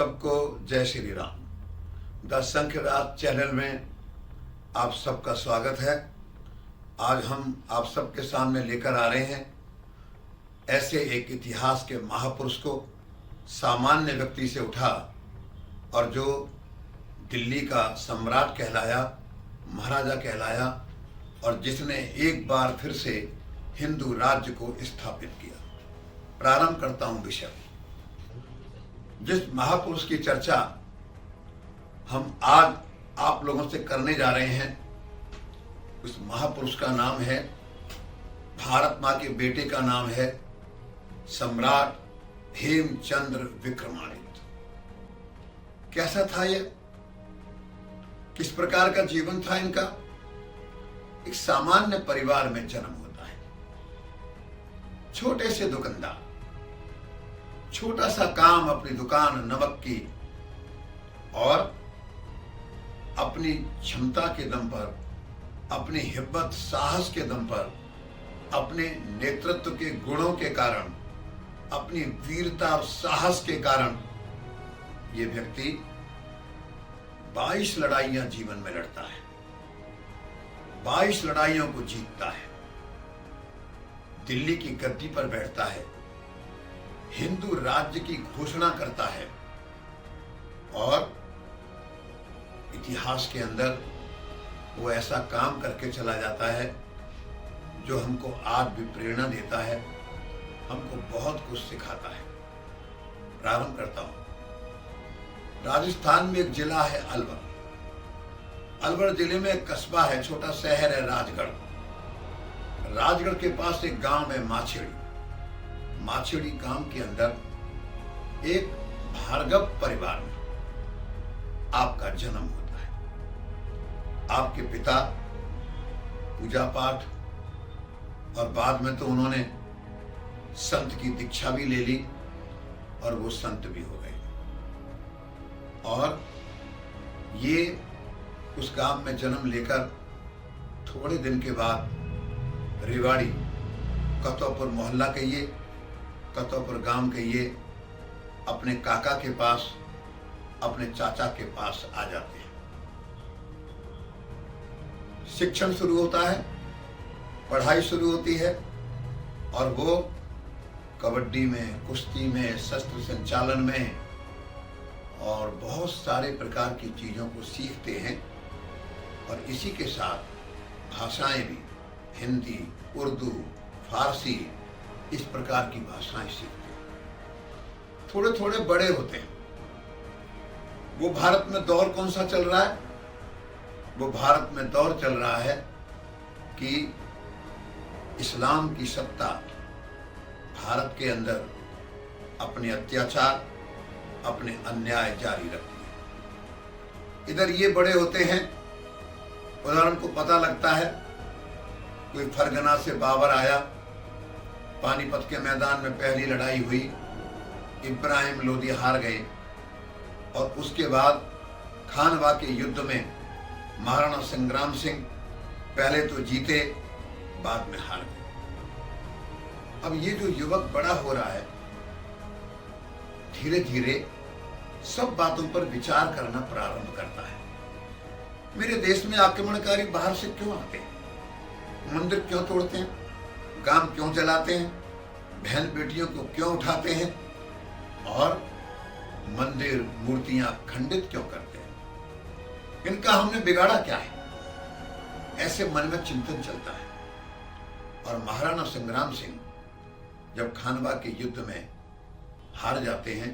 सबको जय Shri Ram. The संख्यराज channel में आप सबका स्वागत है। आज हम आप सबके सामने लेकर आ रहे हैं ऐसे एक इतिहास के महापुरुष को, सामान्य व्यक्ति से उठा और जो दिल्ली का सम्राट कहलाया, महाराजा कहलाया और जिसने एक बार फिर से हिंदू राज्य को स्थापित किया। प्रारंभ करता हूं विषय। जिस महापुरुष की चर्चा हम आज आप लोगों से करने जा रहे हैं, उस महापुरुष का नाम है, भारत मां के बेटे का नाम है सम्राट हेमचंद्र विक्रमादित्य। कैसा था ये? किस प्रकार का जीवन था इनका? एक सामान्य परिवार में जन्म होता है। छोटे से दुकानदार, छोटा सा काम, अपनी दुकान नमक की, और अपनी क्षमता के दम पर, अपनी हिम्मत साहस के दम पर, अपने नेतृत्व के गुणों के कारण, अपनी वीरता और साहस के कारण ये व्यक्ति 22 लड़ाइयां जीवन में लड़ता है, 22 लड़ाइयों को जीतता है, दिल्ली की गद्दी पर बैठता है, हिंदू राज्य की घोषणा करता है और इतिहास के अंदर वो ऐसा काम करके चला जाता है जो हमको आज भी प्रेरणा देता है, हमको बहुत कुछ सिखाता है। प्रारंभ करता हूं। राजस्थान में एक जिला है अलवर। अलवर जिले में एक कस्बा है, छोटा शहर है राजगढ़। राजगढ़ के पास एक गांव है माछेड़ी। माछेड़ी गांव के अंदर एक भार्गव परिवार में आपका जन्म होता है। आपके पिता पूजा पाठ और बाद में तो उन्होंने संत की दीक्षा भी ले ली और वो संत भी हो गए। और ये उस गांव में जन्म लेकर थोड़े दिन के बाद रेवाड़ी, कतौपुर मोहल्ला कहिए, कतौपुर गांव कहिए, अपने काका के पास, अपने चाचा के पास आ जाते हैं। शिक्षण शुरू होता है, पढ़ाई शुरू होती है और वो कबड्डी में, कुश्ती में, शस्त्र संचालन में और बहुत सारे प्रकार की चीजों को सीखते हैं। और इसी के साथ भाषाएं भी, हिंदी, उर्दू, फारसी, इस प्रकार की भाषाएं सीखते हैं। थोड़े थोड़े बड़े होते हैं। वो भारत में दौर कौन सा चल रहा है? वो भारत में दौर चल रहा है कि इस्लाम की सत्ता भारत के अंदर अपने अत्याचार, अपने अन्याय जारी रखती है। इधर ये बड़े होते हैं, उदाहरण को पता लगता है कोई फरगना से बाबर आया, पानीपत के मैदान में पहली लड़ाई हुई, इब्राहिम लोदी हार गए और उसके बाद खानवा के युद्ध में महाराणा संग्राम सिंह पहले तो जीते, बाद में हार गए। अब ये जो युवक बड़ा हो रहा है, धीरे धीरे सब बातों पर विचार करना प्रारंभ करता है। मेरे देश में आक्रमणकारी बाहर से क्यों आते हैं? मंदिर क्यों तोड़ते हैं? काम क्यों जलाते हैं? बहन बेटियों को क्यों उठाते हैं? और मंदिर, मूर्तियां खंडित क्यों करते हैं? इनका हमने बिगाड़ा क्या है? ऐसे मन में चिंतन चलता है। और महाराणा संग्राम सिंह जब खानवा के युद्ध में हार जाते हैं,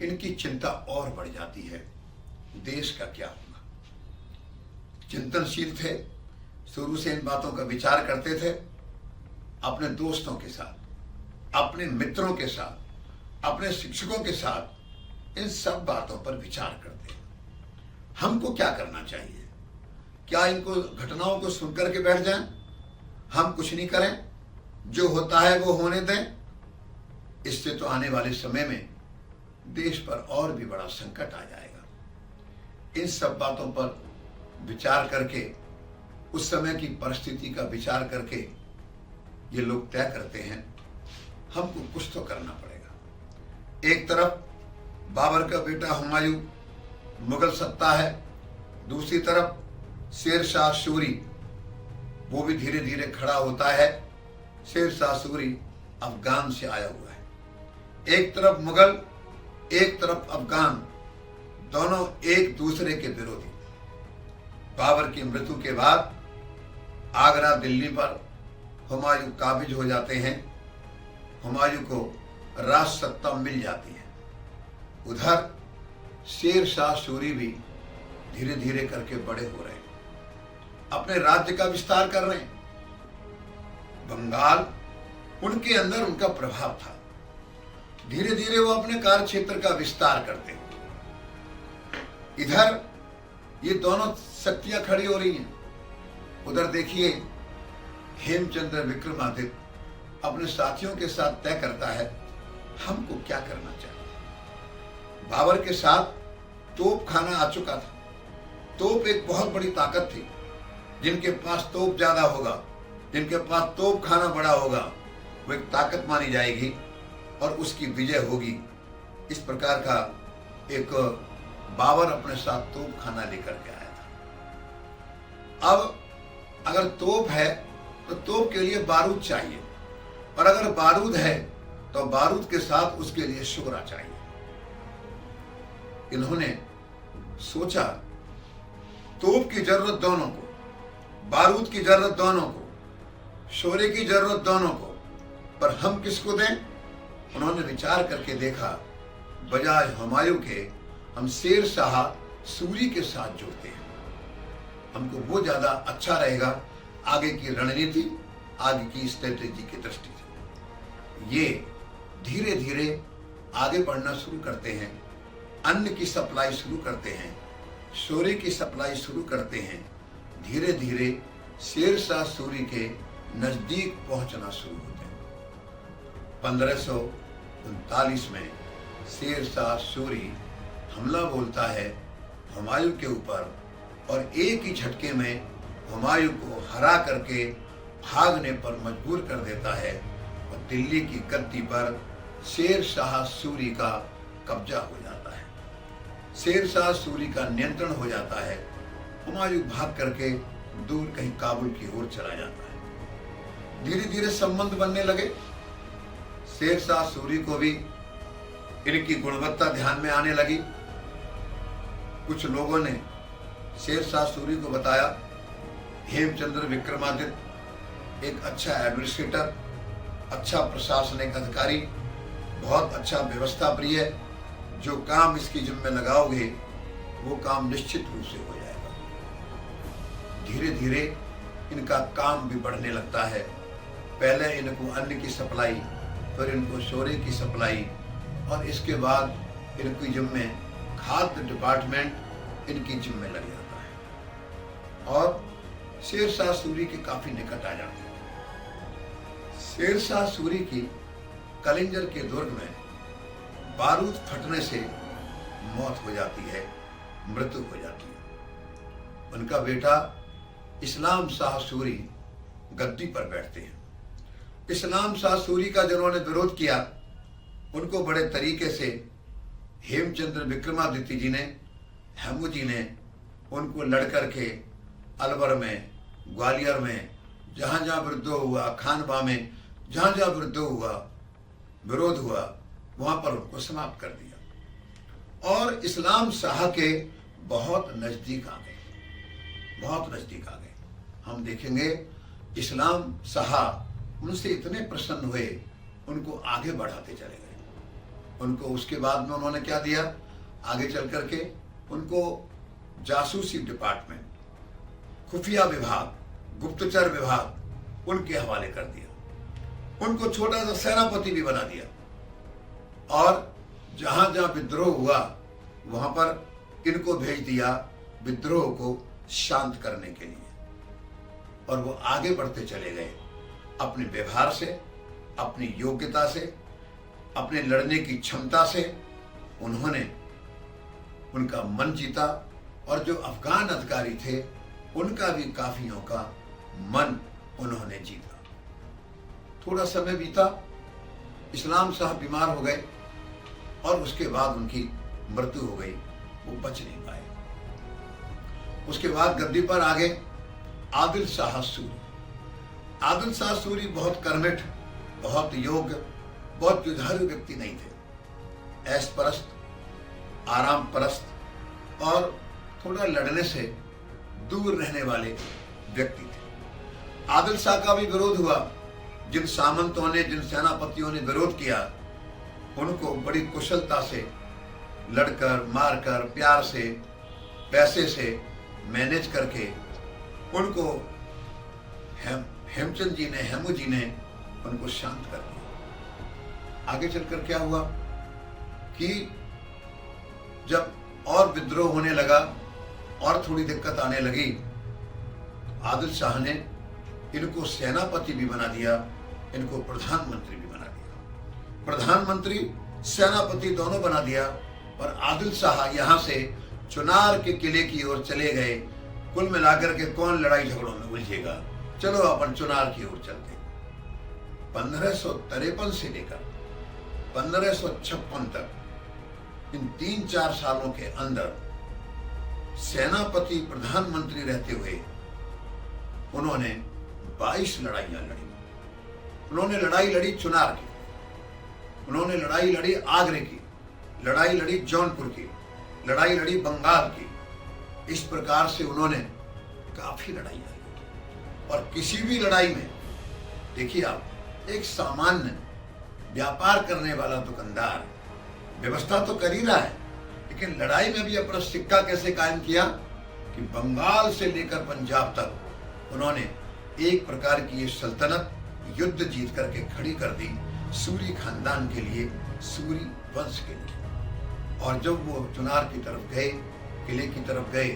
इनकी चिंता और बढ़ जाती है, देश का क्या होगा। चिंतनशील थे, शुरू से इन बातों का विचार करते थे। अपने दोस्तों के साथ, अपने मित्रों के साथ, अपने शिक्षकों के साथ इन सब बातों पर विचार करते हैं। हमको क्या करना चाहिए? क्या इनको घटनाओं को सुनकर के बैठ जाएं? हम कुछ नहीं करें, जो होता है वो होने दें? इससे तो आने वाले समय में देश पर और भी बड़ा संकट आ जाएगा। इन सब बातों पर विचार करके, उस समय की परिस्थिति का विचार करके ये लोग तय करते हैं हमको कुछ तो करना पड़ेगा। एक तरफ बाबर का बेटा हुमायूं मुगल सत्ता है, दूसरी तरफ शेर शाह सूरी वो भी धीरे धीरे खड़ा होता है। शेर शाह सूरी अफगान से आया हुआ है। एक तरफ मुगल, एक तरफ अफगान, दोनों एक दूसरे के विरोधी। बाबर की मृत्यु के बाद आगरा दिल्ली पर हुमायूं काबिज हो जाते हैं। हुमायूं को राज सत्ता मिल जाती है। उधर शेर शाह सूरी भी धीरे धीरे करके बड़े हो रहे हैं, अपने राज्य का विस्तार कर रहे हैं। बंगाल उनके अंदर उनका प्रभाव था। धीरे धीरे वो अपने कार्य क्षेत्र का विस्तार करते हैं। इधर ये दोनों शक्तियां खड़ी हो रही हैं। उधर देखिए हेमचंद्र विक्रमादित्य अपने साथियों के साथ तय करता है हमको क्या करना चाहिए। बाबर के साथ तोप खाना आ चुका था। तोप एक बहुत बड़ी ताकत थी। जिनके पास तोप ज्यादा होगा, जिनके पास तोप खाना बड़ा होगा, वो एक ताकत मानी जाएगी और उसकी विजय होगी। इस प्रकार का एक बाबर अपने साथ तोप खाना लेकर के आया था। अब अगर तोप है तो तोप के लिए बारूद चाहिए, और अगर बारूद है तो बारूद के साथ उसके लिए शोरा चाहिए। इन्होंने सोचा तोप की जरूरत दोनों को, बारूद की जरूरत दोनों को, शोरे की जरूरत दोनों को, पर हम किसको दें? उन्होंने विचार करके देखा बजाय हुमायूं के हम शेर शाह सूरी के साथ जुड़ते हैं। हमको वो ज्यादा अच्छा रहेगा आगे की रणनीति, आगे की स्ट्रेटेजी की दृष्टि से। ये धीरे धीरे आगे बढ़ना शुरू करते हैं। अन्न की सप्लाई शुरू करते हैं, शोरे की सप्लाई शुरू करते हैं। धीरे धीरे शेर शाह सूरी के नजदीक पहुंचना शुरू होते हैं। 1539 में शेर शाह सूरी हमला बोलता है हुमायूं के ऊपर और एक ही झटके में हुमायूं को हरा करके भागने पर मजबूर कर देता है और दिल्ली की गद्दी पर शेर शाह सूरी का कब्जा हो जाता है। शेर शाह सूरी का नियंत्रण हो जाता है। हुमायूं भाग करके दूर कहीं काबुल की ओर चला जाता है। धीरे धीरे संबंध बनने लगे। शेर शाह सूरी को भी इनकी गुणवत्ता ध्यान में आने लगी। कुछ लोगों ने शेर शाह सूरी को बताया हेमचंद्र विक्रमादित्य एक अच्छा एडमिनिस्ट्रेटर, अच्छा प्रशासनिक अधिकारी, बहुत अच्छा व्यवस्था प्रिय, जो काम इसकी जिम्मे लगाओगे वो काम निश्चित रूप से हो जाएगा। धीरे धीरे इनका काम भी बढ़ने लगता है। पहले इनको अन्न की सप्लाई, फिर इनको शोरे की सप्लाई, और इसके बाद इनकी जिम्मे खाद्य डिपार्टमेंट इनकी जिम्मे लग जाता है और शेर शाह सूरी के काफी निकट आ जाते हैं। शेर शाह सूरी की कलिंजर के दुर्ग में बारूद फटने से मौत हो जाती है, मृत्यु हो जाती है। उनका बेटा इस्लाम शाह सूरी गद्दी पर बैठते हैं। इस्लाम शाह सूरी का जिन्होंने विरोध किया, उनको बड़े तरीके से हेमचंद्र विक्रमादित्य जी ने, हेमू जी ने उनको लड़ करके अलवर में, ग्वालियर में, जहां जहां विद्रोह हुआ, खानवा में जहां जहां विद्रोह हुआ, विरोध हुआ, वहां पर उनको समाप्त कर दिया और इस्लाम शाह के बहुत नजदीक आ गए, बहुत नजदीक आ गए। हम देखेंगे इस्लाम शाह उनसे इतने प्रसन्न हुए, उनको आगे बढ़ाते चले गए। उनको उसके बाद में उन्होंने क्या दिया, आगे चल करके उनको जासूसी डिपार्टमेंट, खुफिया विभाग, गुप्तचर विभाग उनके हवाले कर दिया। उनको छोटा सा सेनापति भी बना दिया और जहां जहां विद्रोह हुआ वहां पर इनको भेज दिया विद्रोह को शांत करने के लिए। और वो आगे बढ़ते चले गए अपने व्यवहार से, अपनी योग्यता से, अपने लड़ने की क्षमता से। उन्होंने उनका मन जीता और जो अफगान अधिकारी थे उनका भी काफियों का मन उन्होंने जीता। थोड़ा समय बीता, इस्लाम शाह बीमार हो गए और उसके बाद उनकी मृत्यु हो गई, वो बच नहीं पाए। उसके बाद गद्दी पर आ गए आदिल शाह सूरी। आदिल शाह सूरी बहुत कर्मठ, बहुत योग्य, बहुत जुझारू व्यक्ति नहीं थे। ऐश परस्त, आराम परस्त और थोड़ा लड़ने से दूर रहने वाले व्यक्ति थे। आदिल शाह का भी विरोध हुआ। जिन सामंतों ने, जिन सेनापतियों ने विरोध किया, उनको बड़ी कुशलता से लड़कर, मारकर, प्यार से, पैसे से मैनेज करके उनको हेमचंद जी ने, हेमू जी ने उनको शांत कर दिया। आगे चलकर क्या हुआ कि जब और विद्रोह होने लगा और थोड़ी दिक्कत आने लगी, आदिल शाह ने इनको सेनापति भी बना दिया, इनको प्रधानमंत्री भी बना दिया। प्रधानमंत्री, सेनापति दोनों बना दिया। और आदिल शाह यहाँ से चुनार के किले की ओर चले गए। कुल मिलाकर के कौन लड़ाई झगड़ों में उलझेगा, चलो अपन चुनार की ओर चलते। 1553 से लेकर 1556 तक इन 3-4 सालों के अंदर सेनापति प्रधानमंत्री रहते हुए उन्होंने 22 लड़ाइयां लड़ी। उन्होंने लड़ाई लड़ी चुनार की, उन्होंने लड़ाई लड़ी आगरे की, लड़ाई लड़ी जौनपुर की, लड़ाई लड़ी बंगाल की। इस प्रकार से उन्होंने काफी लड़ाइयां लड़ी। और किसी भी लड़ाई में देखिए आप, एक सामान्य व्यापार करने वाला दुकानदार व्यवस्था तो कर ही रहा है, लेकिन लड़ाई में भी अपना सिक्का कैसे कायम किया कि बंगाल से लेकर पंजाब तक उन्होंने एक प्रकार की ये सल्तनत युद्ध जीत करके खड़ी कर दी सूरी खानदान के लिए, सूरी वंश के लिए। और जब वो चुनार की तरफ गए, किले की तरफ गए,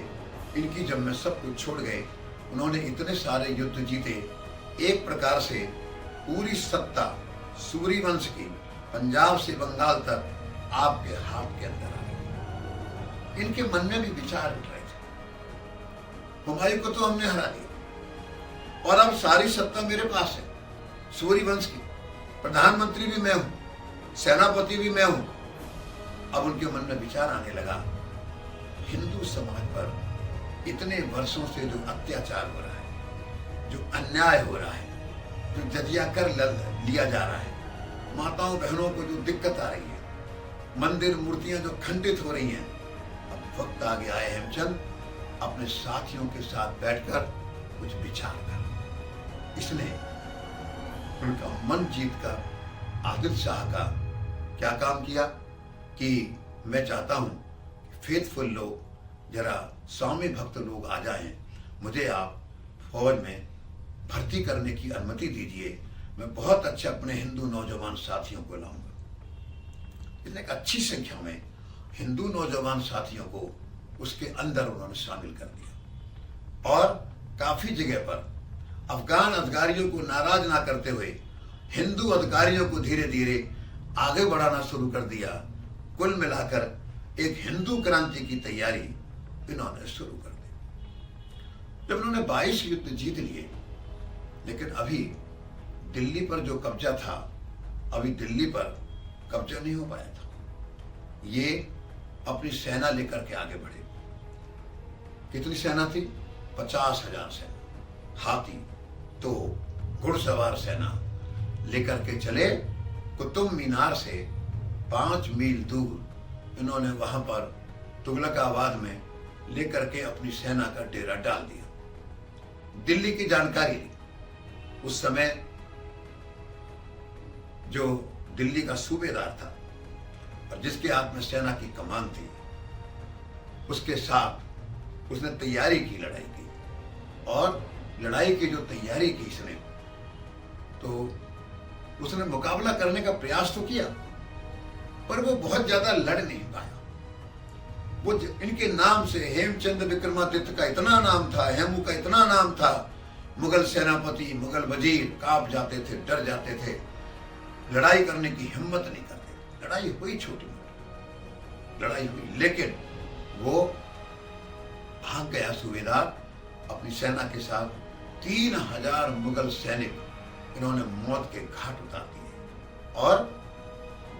इनकी जब में सब कुछ छोड़ गए, उन्होंने इतने सारे युद्ध जीते, एक प्रकार से पूरी सत्ता सूरी वंश की पंजाब से बंगाल तक आपके हाथ के अंदर आ गई। इनके मन में भी विचार उठ रहे थे, हुमायूं को तो हमने हरा दिया और अब सारी सत्ता मेरे पास है, सूरी वंश की, प्रधानमंत्री भी मैं हूं, सेनापति भी मैं हूं। अब उनके मन में विचार आने लगा, हिंदू समाज पर इतने वर्षों से जो अत्याचार हो रहा है, जो अन्याय हो रहा है, जो जजिया कर लिया जा रहा है, माताओं बहनों को जो दिक्कत आ रही है, मंदिर मूर्तियां जो खंडित हो रही हैं, अब वक्त आ गया है हेमचंद अपने साथियों के साथ बैठकर कुछ विचार कर। इसने उनका मन जीत कर आदिल शाह का क्या काम किया कि मैं चाहता हूं फेथफुल लोग, जरा स्वामी भक्त लोग आ जाएं, मुझे आप फौज में भर्ती करने की अनुमति दीजिए, मैं बहुत अच्छे अपने हिंदू नौजवान साथियों को लाऊंगा। इसने एक अच्छी संख्या में हिंदू नौजवान साथियों को उसके अंदर उन्होंने शामिल कर दिया और काफी जगह पर अफगान अधिकारियों को नाराज ना करते हुए हिंदू अधिकारियों को धीरे धीरे आगे बढ़ाना शुरू कर दिया। कुल मिलाकर एक हिंदू क्रांति की तैयारी इन्होंने शुरू कर दी। जब उन्होंने 22 युद्ध जीत लिए, लेकिन अभी दिल्ली पर जो कब्जा था, अभी दिल्ली पर कब्जा नहीं हो पाया था। ये अपनी सेना लेकर के आगे बढ़े। कितनी सेना थी? 50,000 सेना, हाथी, तो घुड़सवार सेना लेकर के चले। कुतुब मीनार से 5 मील दूर इन्होंने वहां पर तुगलकाबाद में लेकर के अपनी सेना का डेरा डाल दिया। दिल्ली की जानकारी ली। उस समय जो दिल्ली का सूबेदार था और जिसके हाथ में सेना की कमान थी, उसके साथ उसने तैयारी की लड़ाई की। और लड़ाई की जो तैयारी की इसने, तो उसने मुकाबला करने का प्रयास तो किया, पर वो बहुत ज्यादा लड़ नहीं पाया। वो इनके नाम से हेमचंद विक्रमादित्य का इतना नाम था, हेमू का इतना नाम था, मुगल सेनापति, मुगल वजीर कांप जाते थे, डर जाते थे, लड़ाई करने की हिम्मत नहीं करते। लड़ाई हुई, छोटी मोटी लड़ाई हुई, लेकिन वो भाग गया सूबेदार अपनी सेना के साथ। 3000 मुगल सैनिक इन्होंने मौत के घाट उतार दिए और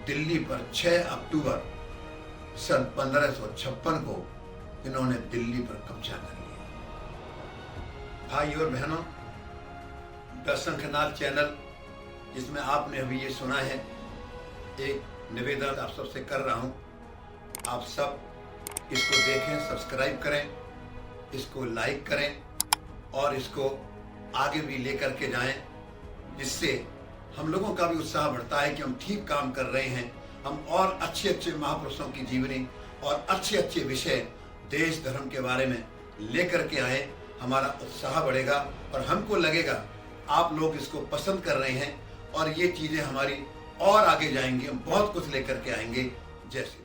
दिल्ली पर 6 अक्टूबर सन 1556 को इन्होंने दिल्ली पर कब्जा कर लिया। भाई और बहनों, द शंखनाद चैनल जिसमें आपने अभी ये सुना है, एक निवेदन आप सबसे कर रहा हूँ, आप सब इसको देखें, सब्सक्राइब करें, इसको लाइक करें और इसको आगे भी लेकर के जाएं, जिससे हम लोगों का भी उत्साह बढ़ता है कि हम ठीक काम कर रहे हैं। हम और अच्छे अच्छे महापुरुषों की जीवनी और अच्छे अच्छे विषय देश धर्म के बारे में लेकर के आए, हमारा उत्साह बढ़ेगा और हमको लगेगा आप लोग इसको पसंद कर रहे हैं और ये चीज़ें हमारी और आगे जाएंगी, हम बहुत कुछ लेकर के आएंगे। जय श्री